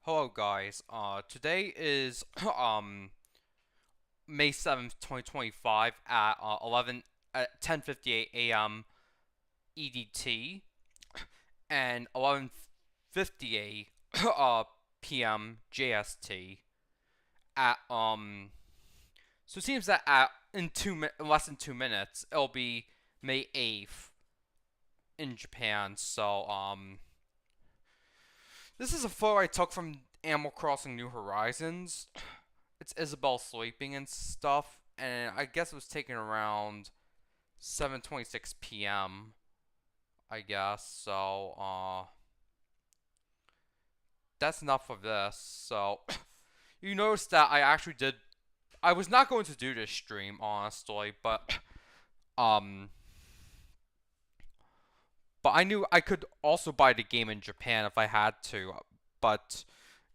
Hello guys, today is May 7th, 2025 at 10:58 a.m. EDT and 11:58 p.m. JST at so it seems that at in less than 2 minutes it'll be May 8th in Japan. So this is a photo I took from Animal Crossing New Horizons. It's Isabelle sleeping and stuff, and I guess it was taken around 7:26 p.m. I guess. So, that's enough of this. So, you notice that I was not going to do this stream, honestly, but I knew I could also buy the game in Japan if I had to. But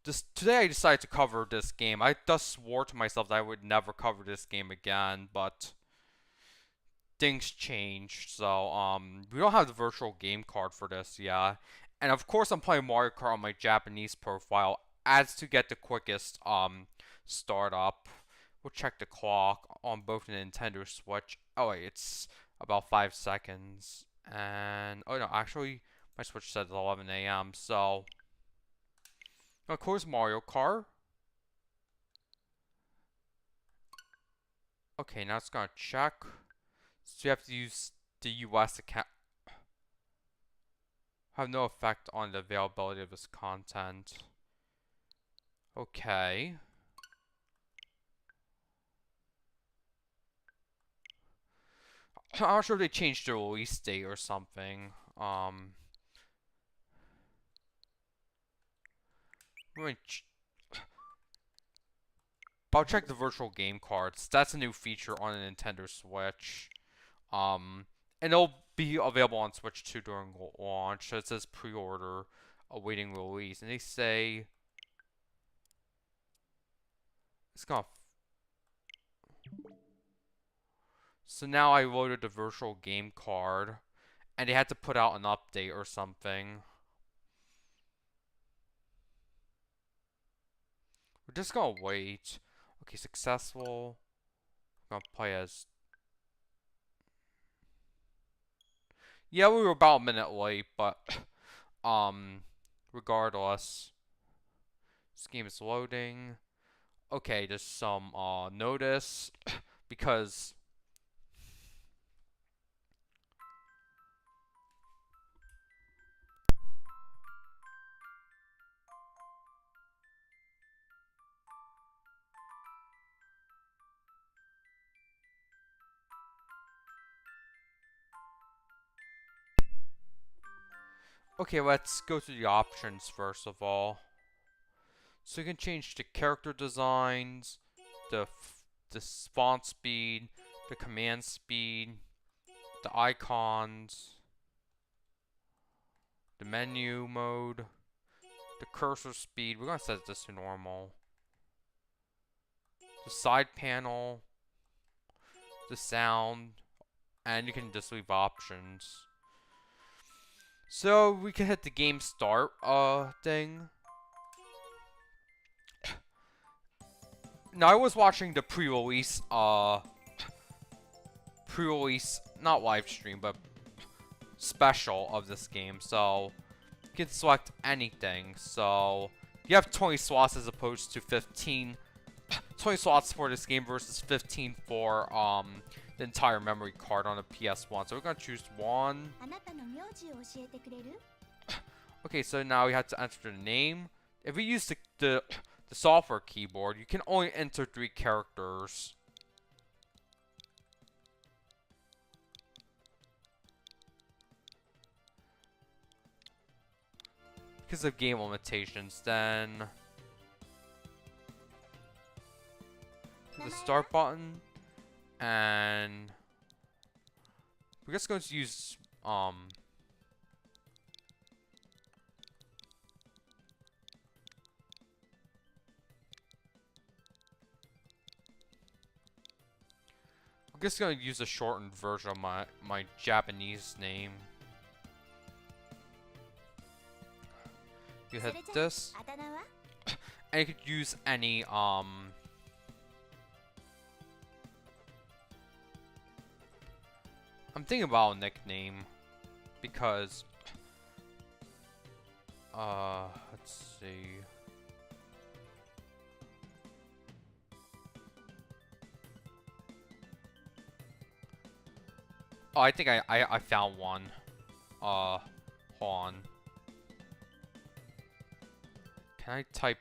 today I decided to cover this game. I thus swore to myself that I would never cover this game again, but things changed. So we don't have the virtual game card for this yet. And of course I'm playing Mario Kart on my Japanese profile as to get the quickest startup. We'll check the clock on both the Nintendo Switch. Oh wait, it's about 5 seconds. And oh no, actually my Switch says 11 a.m. So of course Mario Kart. Okay, now it's gonna check. So you have to use the US account. Have no effect on the availability of this content. Okay. I'm not sure if they changed the release date or something. But I'll check the virtual game cards. That's a new feature on the Nintendo Switch. And it'll be available on Switch 2 during launch. So it says pre-order, awaiting release, and they say it's gonna. So now I loaded the virtual game card, and they had to put out an update or something. We're just gonna wait. Okay, successful. I'm gonna play as. Yeah, we were about a minute late, but regardless, this game is loading. Okay, there's some notice because. Okay, let's go to the options first of all. So you can change the character designs, the font speed, the command speed, the icons, the menu mode, the cursor speed. We're gonna set this to normal. The side panel, the sound, and you can just leave options. So we can hit the game start thing. Now I was watching the pre-release not live stream but special of this game, so you can select anything. So you have 20 slots as opposed to 15. 20 slots for this game versus 15 for the entire memory card on the PS1. So we're gonna choose one. Okay, so now we have to enter the name. If we use the software keyboard, you can only enter 3 characters. Because of game limitations, then the start button, and we're just going to use I'm just gonna use a shortened version of my Japanese name. You hit this. And you could use any, I'm thinking about a nickname. Because, let's see. Oh, I think I found one. Hold on. Can I type,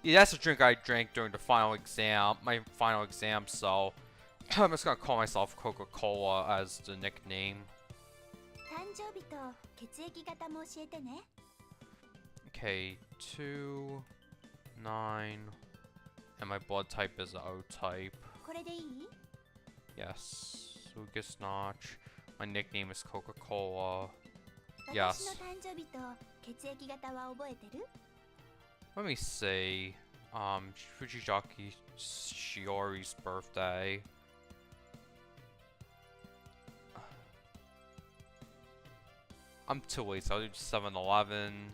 Yeah, that's a drink I drank during the final exam, my final exam, so I'm just gonna call myself Coca-Cola as the nickname. Okay, 2, 9, and my blood type is O type. Yes, Lucas Notch. My nickname is Coca-Cola. Yes. Let me see. Fujizaki Shiori's birthday. I'm too late, so I'll do 7-Eleven.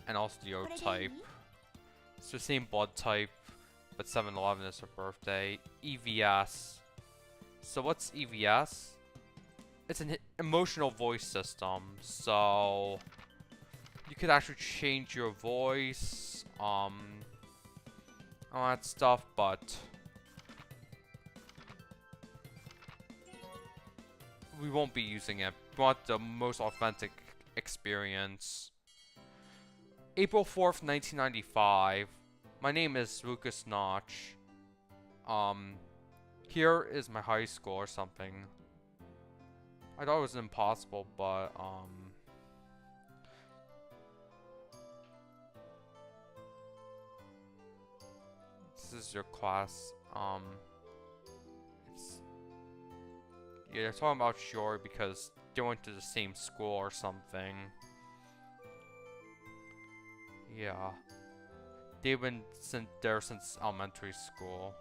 And also the O type. It's the same blood type, but 7-Eleven is her birthday. EVS. So what's EVS? It's an emotional voice system, so you could actually change your voice, all that stuff, but we won't be using it. We want the most authentic experience. April 4th, 1995. My name is Lucas Notch. Here is my high school or something. I thought it was impossible, but, this is your class, yeah, they're talking about Shiori because they went to the same school or something. Yeah. They've been there since elementary school.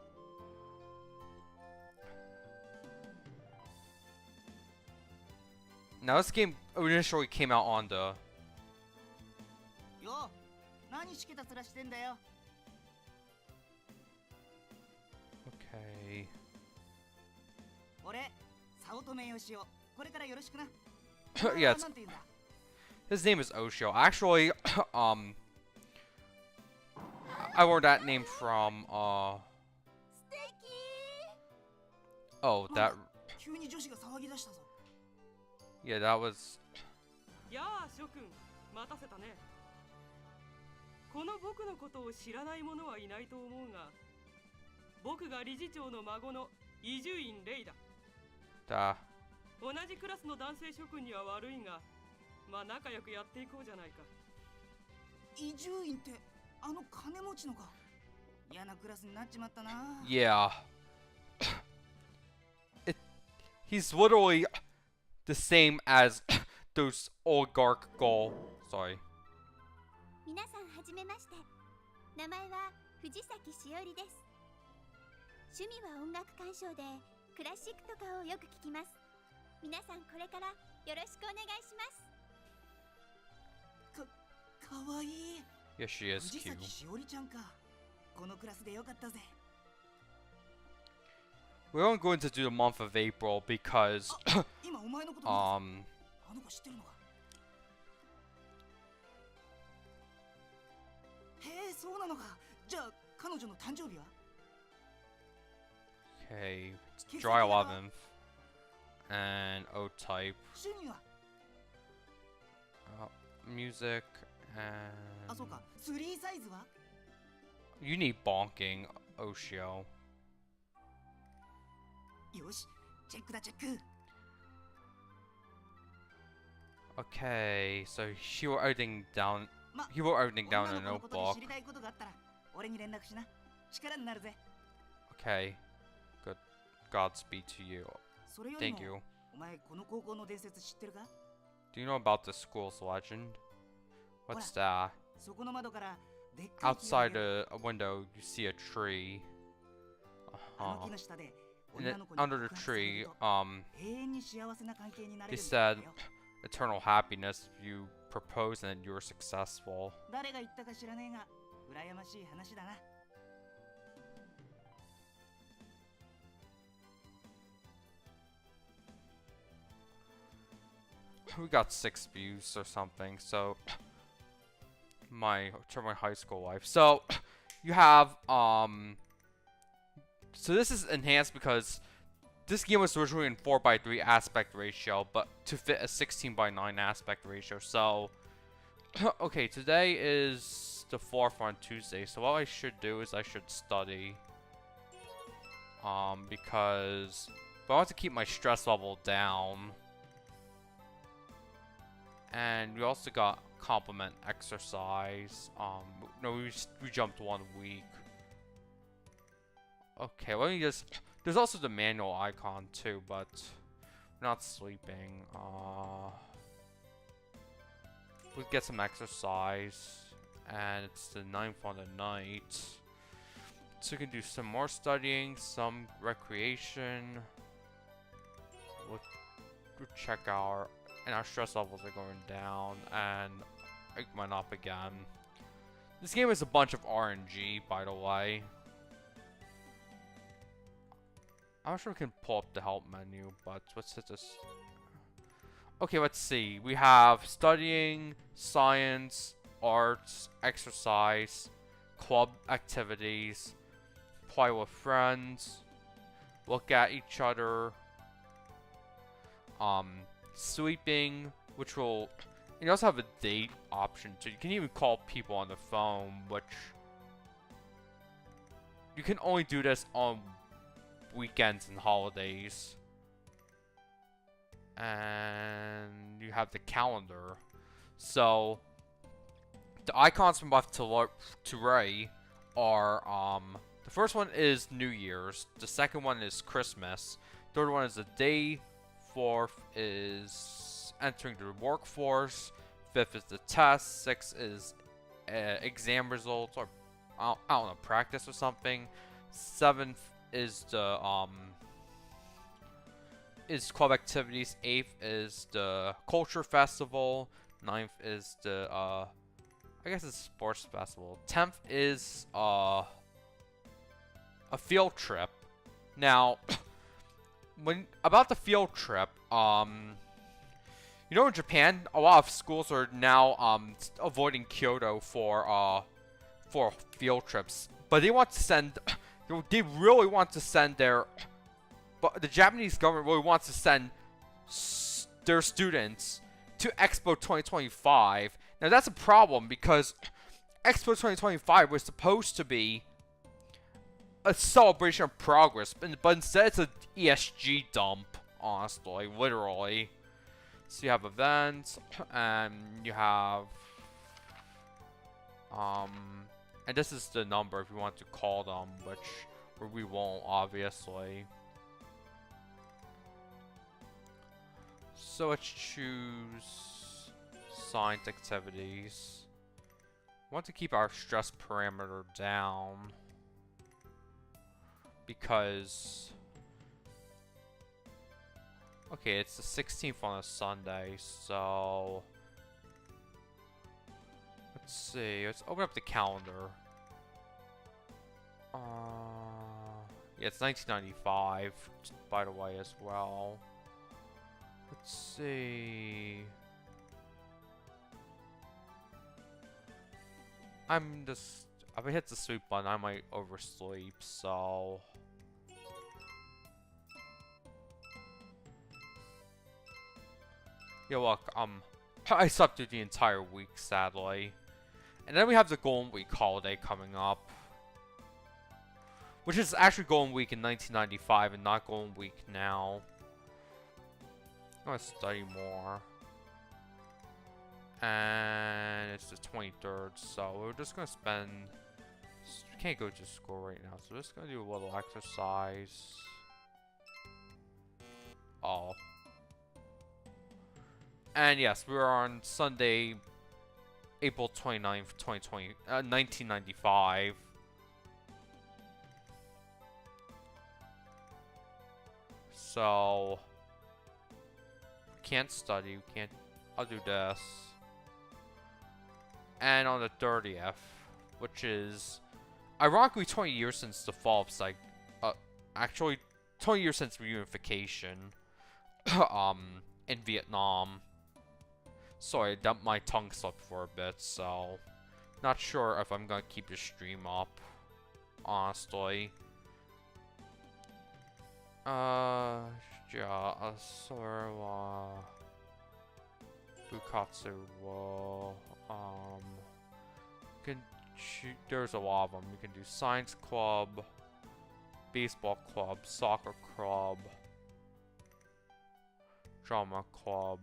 Now this game initially came out on the... Okay. Yeah, his name is Oshio. Actually, I learned that name from, oh, that... Yeah, that was... Da. Yeah. He's literally the same as those oligarchical... Sorry. 皆さんはじめまして。名前は藤崎しおりです。趣味は音楽鑑賞でクラシックとかをよく聞きます。皆さんこれからよろしくお願いします。かわいい。Yes, she is cute. 藤崎しおりちゃんか。このクラスでよかったぜ。We're only going to do the month of April because 今お前のことあの子知ってるのか。へえ、そうなのか。じゃあ彼女の誕生日は？ Okay, it's July 11th and O type. 趣味は？ Music あ、そう and か。スリーサイズは？ you need bonking, Oshio. よし、チェックだチェック。 Okay, so he wrote everything down. He wrote everything down in a notebook. 知りたいことがあったら俺に連絡しな。力になるぜ。 Okay, good. Godspeed to you. それより Thank you. も、お前この高校の伝説知ってるか？ Do you know about the school's legend? What's that? そこの窓からでっかい木が Outside 見える。 a window, you see a tree. あの木の下で And 女 then の子に under the 告白され tree, ると永遠に幸せな関係になれ they るんだ said よ。 eternal happiness if you propose and you were successful. 誰が言ったか知らねえが羨ましい話だな。 We got 6 views or something, so my high school life. So you have so this is enhanced because this game was originally in 4:3 aspect ratio, but to fit a 16:9 aspect ratio. So okay, today is the 4th on Tuesday, so what I should do is I should study because I want to keep my stress level down. And we also got complement exercise. No, we jumped 1 week. Okay, let me just. There's also the manual icon too, but we're not sleeping. We get some exercise, and it's the 9th on the night. So we can do some more studying, some recreation. We'll check our. And our stress levels are going down, and it went up again. This game is a bunch of RNG, by the way. I'm not sure we can pull up the help menu, but let's hit this. Okay, let's see. We have studying, science, arts, exercise, club activities, play with friends, look at each other, sleeping, which will. You also have a date option, so you can even call people on the phone, which you can only do this on weekends and holidays. And you have the calendar. So the icons from left to right are the first one is New Year's, the second one is Christmas, third one is the day, fourth is entering the workforce, fifth is the test, sixth is exam results or I don't know, practice or something, seventh is the is club activities, eighth is the culture festival, ninth is the I guess it's sports festival, 10th is a field trip. Now when about the field trip, you know, in Japan, a lot of schools are now avoiding Kyoto for field trips, but they want to send, they really want to send their, but the Japanese government really wants to send their students to Expo 2025. Now that's a problem because Expo 2025 was supposed to be a celebration of progress, but instead it's an ESG dump, honestly, literally. So you have events, and you have, and this is the number if you want to call them, which we won't, obviously. So let's choose science activities. I want to keep our stress parameter down because okay, it's the 16th on a Sunday, so let's see. Let's open up the calendar. Yeah, it's 1995, by the way, as well. Let's see. If I hit the sleep button, I might oversleep, so. Yeah, look, I slept through the entire week, sadly. And then we have the Golden Week holiday coming up, which is actually Golden Week in 1995 and not Golden Week now. I'm gonna study more. And it's the 23rd, so we're just gonna spend. We can't go to school right now, so we're just gonna do a little exercise. Oh. And yes, we are on Sunday, April 29th, 1995. So, can't study, can't, I'll do this. And on the 30th, which is ironically 20 years since the fall of actually 20 years since reunification, in Vietnam. Sorry, my tongue slipped for a bit, so not sure if I'm gonna keep the stream up, honestly. Ja, Asura, Bukatsu, can shoot, there's a lot of them. You can do science club, baseball club, soccer club, drama club.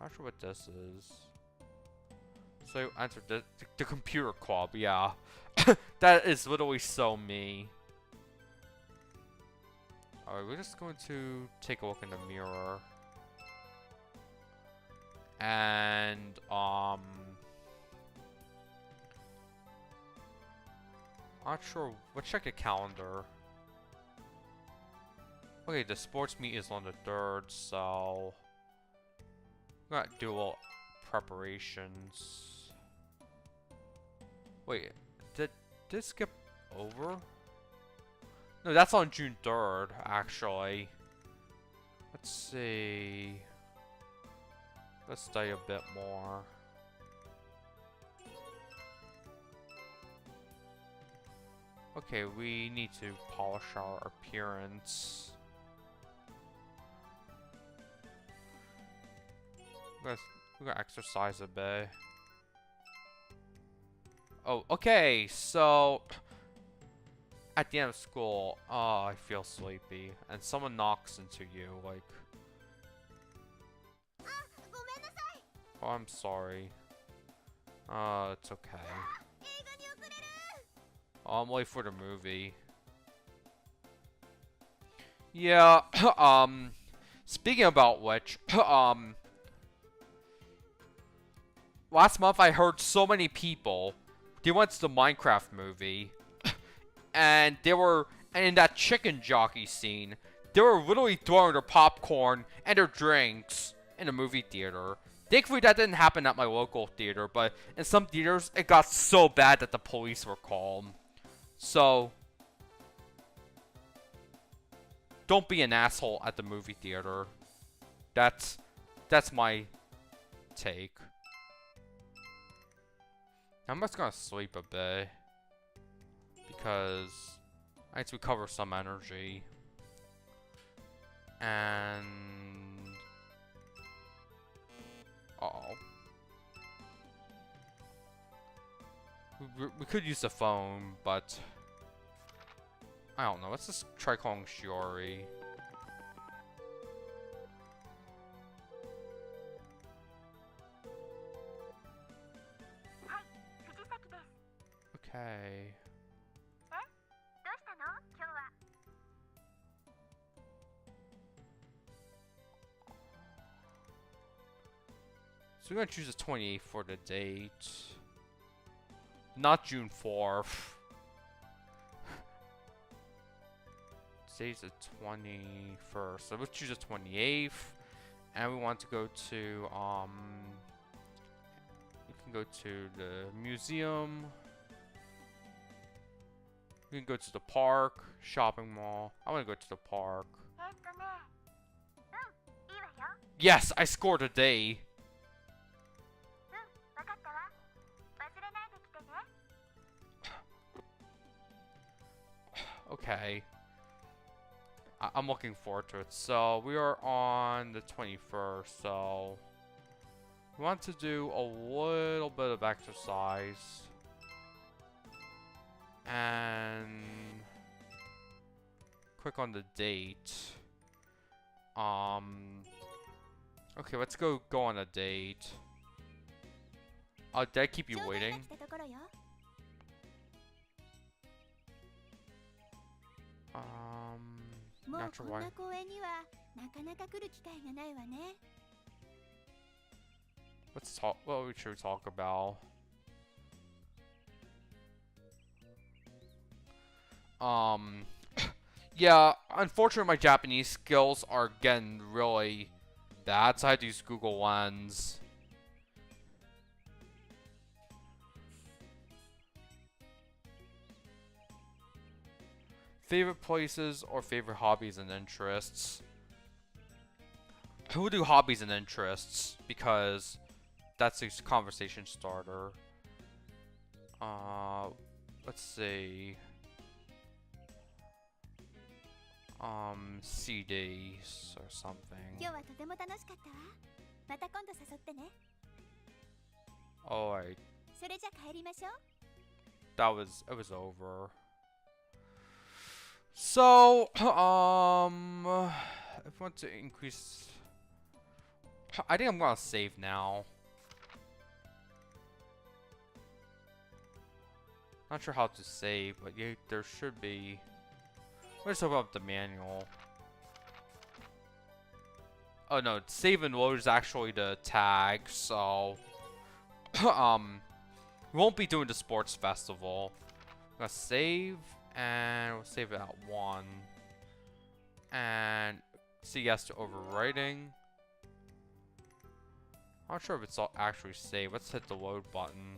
Not sure what this is. So enter the computer club, yeah. That is literally so me. Alright, we're just going to take a look in the mirror. And, not sure. Let's check the calendar. Okay, the sports meet is on the 3rd, so I'm gonna do a little preparations. Wait, did this skip over? No, that's on June 3rd, actually. Let's see. Let's study a bit more. Okay, we need to polish our appearance. We're gonna exercise a bit. Oh, okay, so at the end of school, oh, I feel sleepy, and someone knocks into you, like, oh, I'm sorry. It's okay. Oh, I'm late for the movie. Yeah, speaking about which, last month I heard so many people, they went to the Minecraft movie, and they were, and in that chicken jockey scene, they were literally throwing their popcorn and their drinks in the movie theater. Thankfully that didn't happen at my local theater, but in some theaters, it got so bad that the police were called. So, don't be an asshole at the movie theater. That's my take. I'm just gonna sleep a bit, because I need to recover some energy. And uh-oh. We could use the phone, but I don't know. Let's just try calling Shiori. Okay. So we're gonna choose the 28th for the date. Not June 4th. Today's the 21st. So let's choose the 28th. And we want to go to, we can go to the museum. We can go to the park, shopping mall. I want to go to the park. Yes, I scored a day. Okay. I'm looking forward to it. So, we are on the 21st, so we want to do a little bit of exercise. And click on the date. Okay, let's go on a date. Did I keep you waiting? Not sure why. Let's talk. What should we talk about? Yeah. Unfortunately, my Japanese skills are getting really bad, so I had to use Google Lens. Favorite places or favorite hobbies and interests? Who will do hobbies and interests because that's a conversation starter. Let's see. CDs or something. 今日はとても楽しかったわ。また今度誘ってね。 Alright, それじゃ帰りましょう。 it was over. So, if I want to increase, I think I'm gonna save now. Not sure how to save, but yeah, there should be. Let's open up the manual. Oh no, save and load is actually the tag, so we won't be doing the sports festival. I'm gonna save and we'll save it at 1. And say yes to overwriting. I'm not sure if it's all actually saved. Let's hit the load button.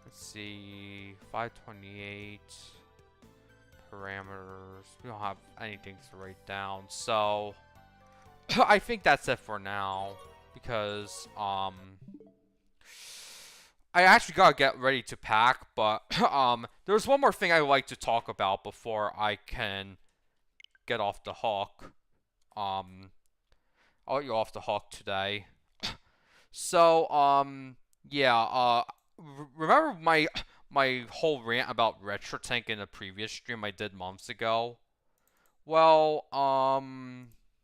Let's see, 528 parameters. We don't have anything to write down, so I think that's it for now because I actually gotta get ready to pack, but there's one more thing I'd like to talk about before I can get off the hook. I'll let you off the hook today. So yeah, remember my whole rant about RetroTank in a previous stream I did months ago? Well,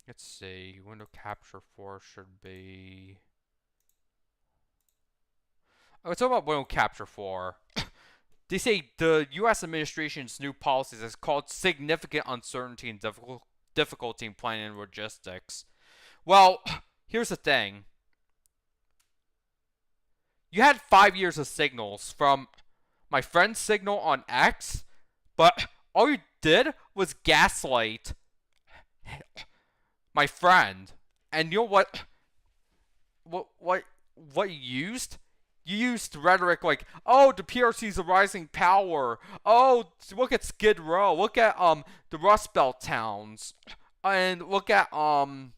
let's see. Window capture 4 should be. Let's talk about window capture 4. They say the U.S. administration's new policies has caused significant uncertainty and difficulty in planning and logistics. Well, here's the thing. You had 5 years of signals from my friend's signal on X, but all you did was gaslight my friend. And you know what? What you used? You used rhetoric like, "Oh, the PRC's a rising power. Oh, look at Skid Row. Look at the Rust Belt towns, and look at and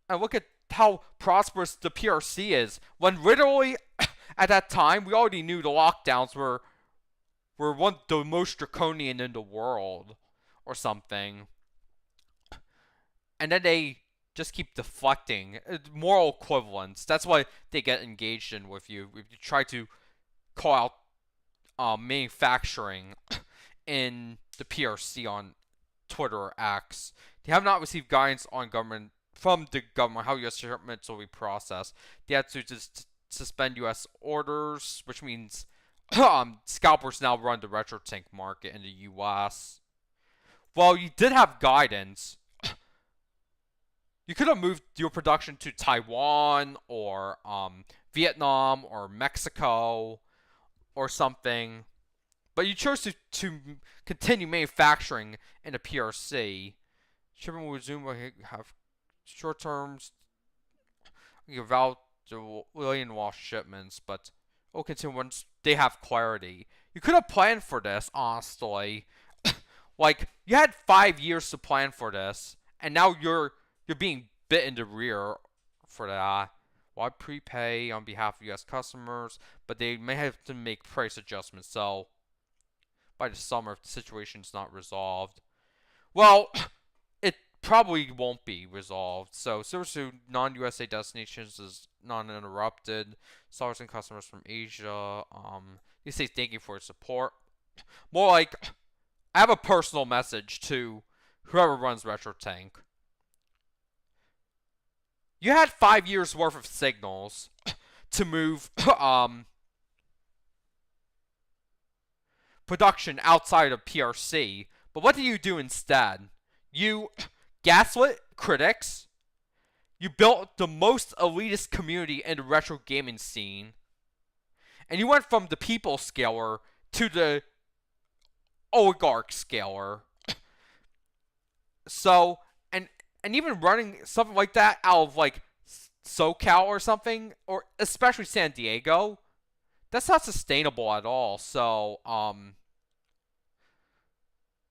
look at how prosperous the PRC is." When literally at that time we already knew the lockdowns were one the most draconian in the world, or something. And then they just keep deflecting. Moral equivalence. That's why they get engaged in with you. If you try to call out manufacturing in the PRC on Twitter or X, they have not received guidance on government from the government how U.S. shipments will be processed. They had to just suspend U.S. orders, which means scalpers now run the RetroTank market in the U.S. Well, you did have guidance. You could have moved your production to Taiwan or Vietnam or Mexico or something, but you chose to continue manufacturing in the PRC. Shipment will resume will have short terms. About the million lost shipments, but will continue once they have clarity. You could have planned for this, honestly. Like, you had 5 years to plan for this, and now you're being bit in the rear for that. Well, I prepay on behalf of U.S. customers, but they may have to make price adjustments, so by the summer, if the situation's not resolved. Well, it probably won't be resolved, so service to non-USA destinations is non-interrupted. Sellers and customers from Asia, they say thank you for your support. More like, I have a personal message to whoever runs RetroTank. You had 5 years worth of signals to move production outside of PRC, But what do you do instead? You gaslit critics. You built the most elitist community in the retro gaming scene. And you went from the people scaler to the oligarch scaler. So, and even running something like that out of like SoCal or something, or especially San Diego, that's not sustainable at all. So,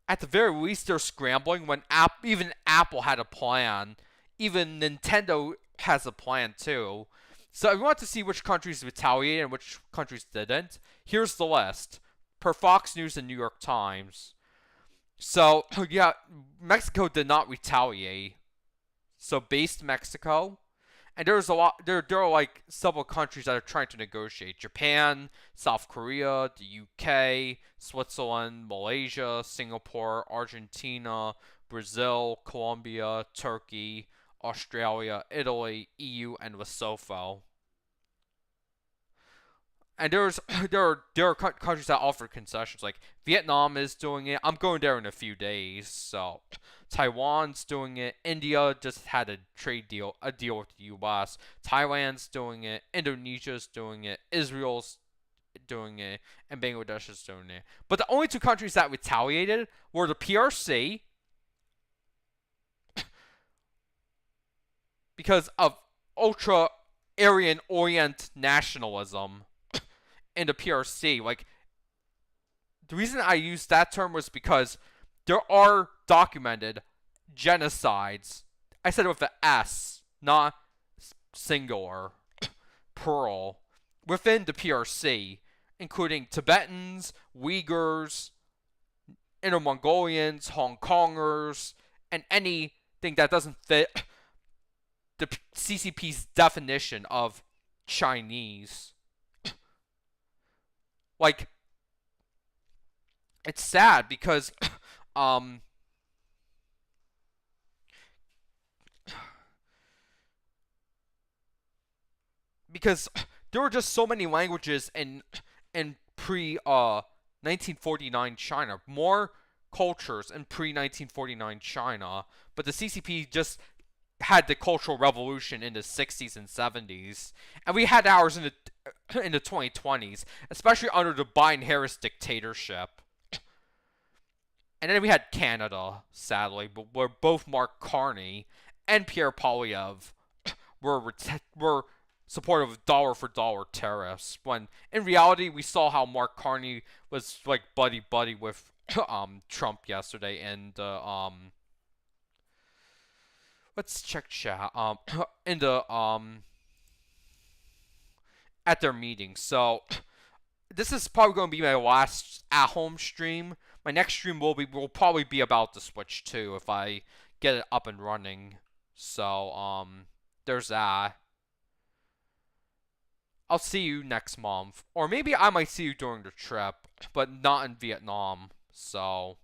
at the very least, they're scrambling when even Apple had a plan. Even Nintendo has a plan too. So if you want to see which countries retaliated and which countries didn't, here's the list. Per Fox News and New York Times. So, yeah, Mexico did not retaliate. So based Mexico. And there are like several countries that are trying to negotiate. Japan, South Korea, the UK, Switzerland, Malaysia, Singapore, Argentina, Brazil, Colombia, Turkey, Australia, Italy, EU, and Lesotho. And there are countries that offer concessions. Like Vietnam is doing it. I'm going there in a few days. So Taiwan's doing it. India just had a deal with the U.S. Thailand's doing it. Indonesia's doing it. Israel's doing it, and Bangladesh is doing it. But the only two countries that retaliated were the PRC because of ultra Aryan Orient nationalism in the PRC. Like, the reason I used that term was because there are documented genocides. I said it with an S, not singular, plural, within the PRC, including Tibetans, Uyghurs, Inner Mongolians, Hong Kongers, and anything that doesn't fit the CCP's definition of Chinese. Like, it's sad because because there were just so many languages in pre 1949 China, more cultures in pre 1949 China, but the CCP just had the Cultural Revolution in the 60s and 70s, and we had ours in the 2020s, especially under the Biden-Harris dictatorship. And then we had Canada, sadly, but where both Mark Carney and Pierre Poilievre were supportive of dollar-for-dollar tariffs, when in reality we saw how Mark Carney was like buddy-buddy with Trump yesterday, and let's check chat. In the at their meeting. So this is probably going to be my last at-home stream. My next stream will probably be about the Switch 2 if I get it up and running. So there's that. I'll see you next month, or maybe I might see you during the trip, but not in Vietnam. So